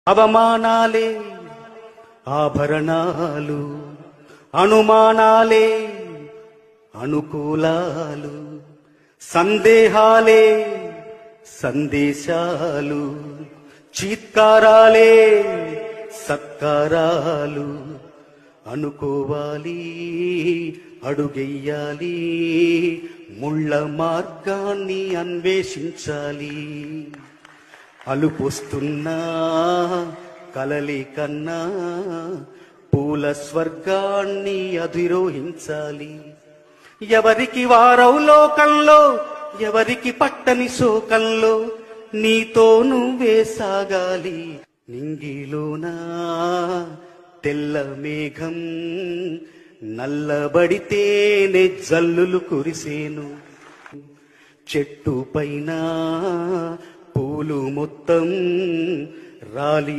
అవమానాలే ఆభరణాలు, అనుమానాలే అనుకూలాలు, సందేహాలే సందేశాలు, చీత్కారాలే సత్కారాలు. అనుకోవాలి, అడుగెయ్యాలి, ముళ్ళ మార్గాన్ని అన్వేషించాలి. అలుపొస్తున్నా కలలి కన్నా పూల స్వర్గాన్ని అధిరోహించాలి. ఎవరికి వారవు లోకంలో, ఎవరికి పట్టని శోకంలో, నీతో నువ్వే సాగాలి. నింగిలోనా తెల్ల మేఘం నల్లబడితేనే జల్లులు కురిసేను. చెట్టు పైన పూలు మొత్తం రాలి